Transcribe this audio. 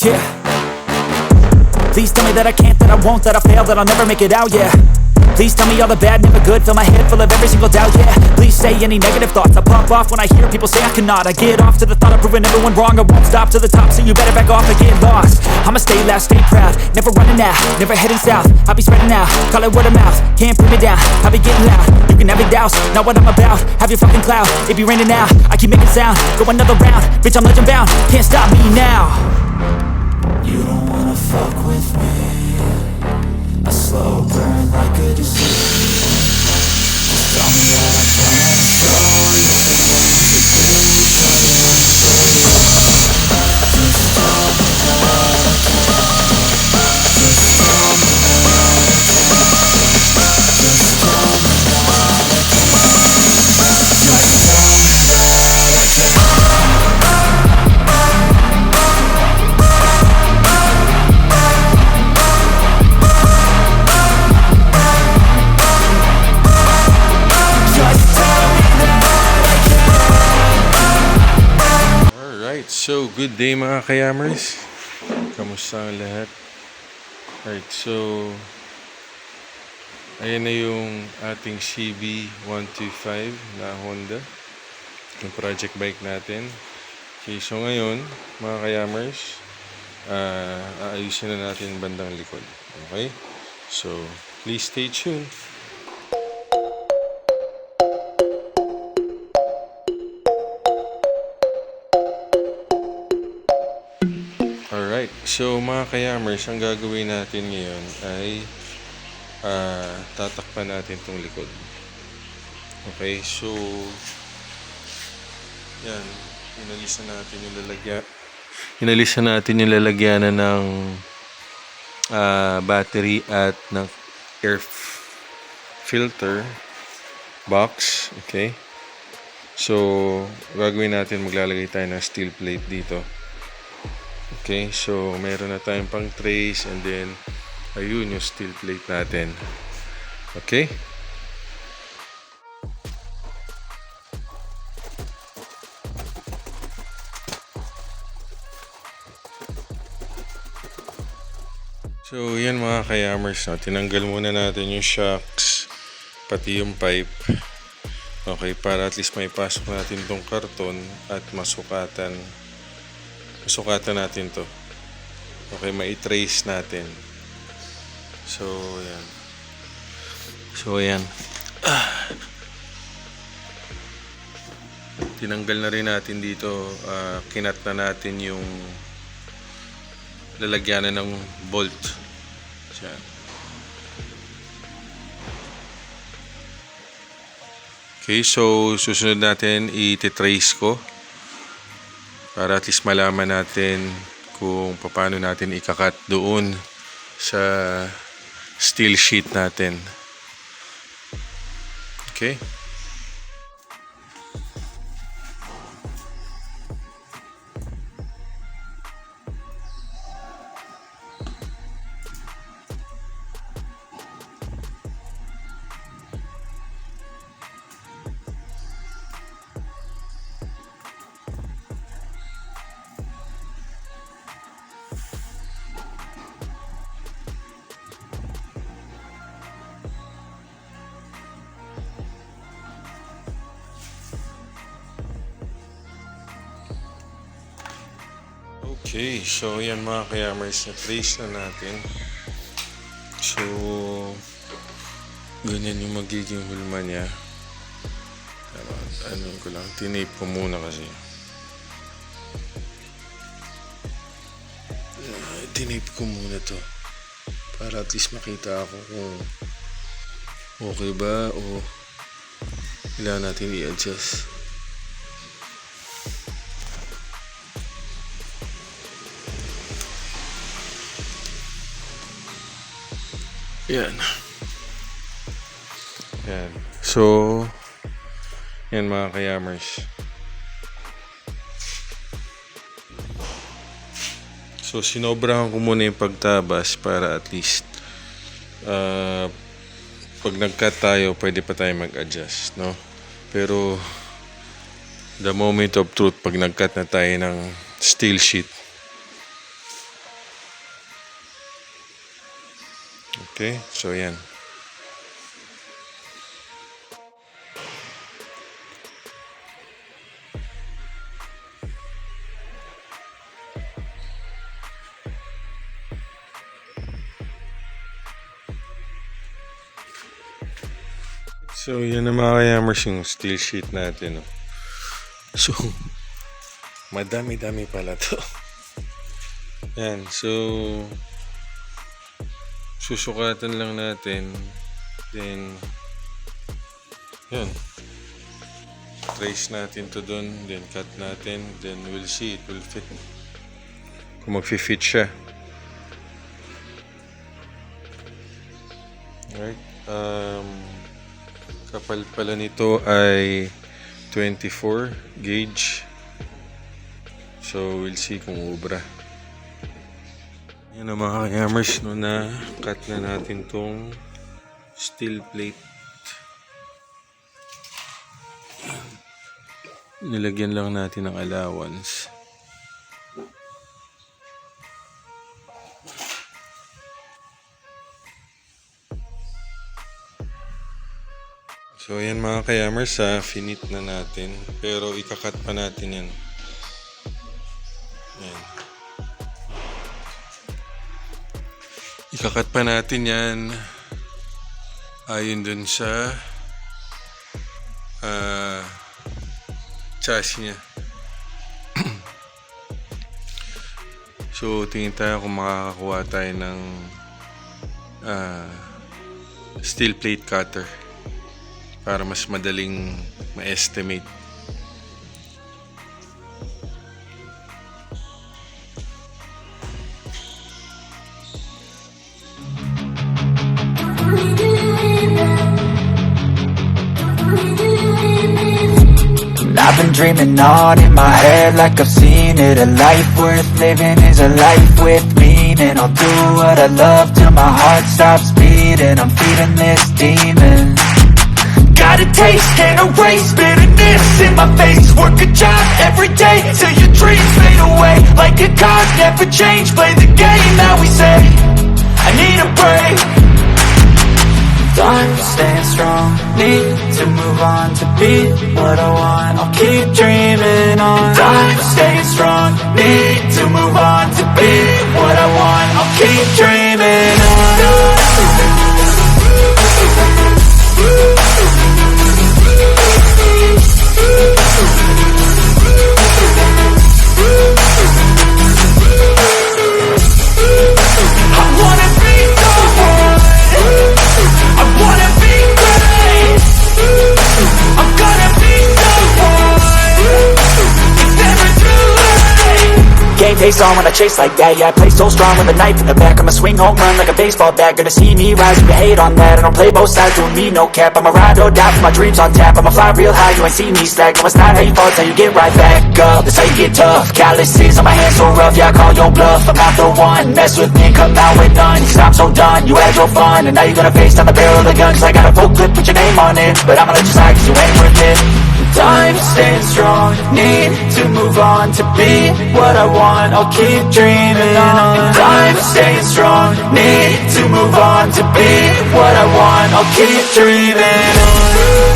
Yeah. Please tell me that I can't, that I won't, that I fail, that I'll never make it out, yeah. Please tell me all the bad, never good, fill my head full of every single doubt, yeah. Please say any negative thoughts, I pop off when I hear people say I cannot. I get off to the thought of proving everyone wrong, I won't stop to the top, so you better back off and get lost. I'ma stay loud, stay proud, never running out, never heading south. I'll be spreading out, call it word of mouth, can't put me down, I'll be getting loud. You can have your doubts, not what I'm about, have your fucking clout. It be raining now, I keep making sound, go another round, bitch I'm legend bound, can't stop me now. You don't wanna fuck with me, a slow burn like a disease. Just tell me that I can show you the things you do, try to show you. Just tell me that I can. Just tell me that I can. Just tell me that I can. Just tell me that I can. So, good day mga kayamers. Kamusta ang lahat? Alright, so ayan na yung ating CB125 na Honda, yung project bike natin. Okay, so ngayon mga kayamers, aayusin na natin bandang likod. Okay? So, please stay tuned. Alright, so mga kayamers, ang gagawin natin ngayon ay tatakpan natin itong likod. Okay, so yan, inalisan natin yung lalagyanan ng battery at ng air filter box. Okay, so gagawin natin, maglalagay tayo ng steel plate dito. Okay, so meron na tayong pang trace, and then ayun yung steel plate natin. Okay? So yan mga kayamers, no? Tinanggal muna natin yung shocks, pati yung pipe. Okay, para at least may pasok natin tong karton at masukatan natin to. Okay, mai-trace natin. So yan. Tinanggal na rin natin dito, kinat na natin yung lalagyanan ng bolt. Yan. Okay, so susunod natin i-trace ko, para at least malaman natin kung paano natin ikakat doon sa steel sheet natin. Okay? Okay, so yan mga kayamers, na-trace na natin. So, ganyan yung magiging hulma niya. Ano ko lang, tinape ko muna kasi. Tinape ko muna to, para at least makita ako kung okay ba o kailangan natin i-adjust. Yan. So, yan mga kayamers. So, sinobrahan ko muna yung pagtabas para at least pag nag-cut tayo, pwede pa tayo mag-adjust, no? Pero the moment of truth, pag nag-cut na tayo ng steel sheet, Okay, so yan. So, yan na mga kayamers yung steel sheet natin. No? So, madami-dami pala to. Yan, so, susukatan lang natin. Then, yan. Trace natin to dun. Then, cut natin. Then, we'll see it will fit. Kung mag-fit siya. Alright. Kapal pala nito ay 24 gauge. So, we'll see kung ubra. Yan ang mga hammers no, na cut na natin tong steel plate. Nilagyan lang natin ng allowance. So, yan mga kayamers, finit na natin. Pero, ikakat pa natin yan. Yan. Ikakat pa natin yan. Ayon dun sa chassis niya. So, tingin tayo kung makakakuha tayo ng steel plate cutter. Para mas madaling ma-estimate. I've been dreaming on in my head like I've seen it. A life worth living is a life with meaning. I'll do what I love till my heart stops beating. I'm feeding this demon. Got a taste, can't erase bitterness in my face. Work a job every day till your dreams fade away. Like a card, never change, play the game that we say. I need a break. I'm staying strong, need to move on to be what I want. I'll keep dreaming on. I'm staying strong, need to move on to be what I want. I'll keep dreaming on. Face on when I chase like that, yeah, I play so strong with a knife in the back. I'ma swing home run like a baseball bat. Gonna see me rise, you can hate on that. I don't play both sides, doing me no cap. I'ma ride or die for my dreams on tap. I'ma fly real high, you ain't see me slack. No, it's not how you fall, it's how you get right back up. That's how you get tough. Calluses on my hands so rough, yeah, I call your bluff. I'm not the one, mess with me, come out with none. Cause I'm so done, you had your fun. And now you're gonna face down the barrel of the gun. Cause I got a full clip, put your name on it. But I'ma let you slide cause you ain't worth it. I'm staying strong, need to move on to be what I want. I'll keep dreaming on. I'm staying strong, need to move on to be what I want. I'll keep dreaming on.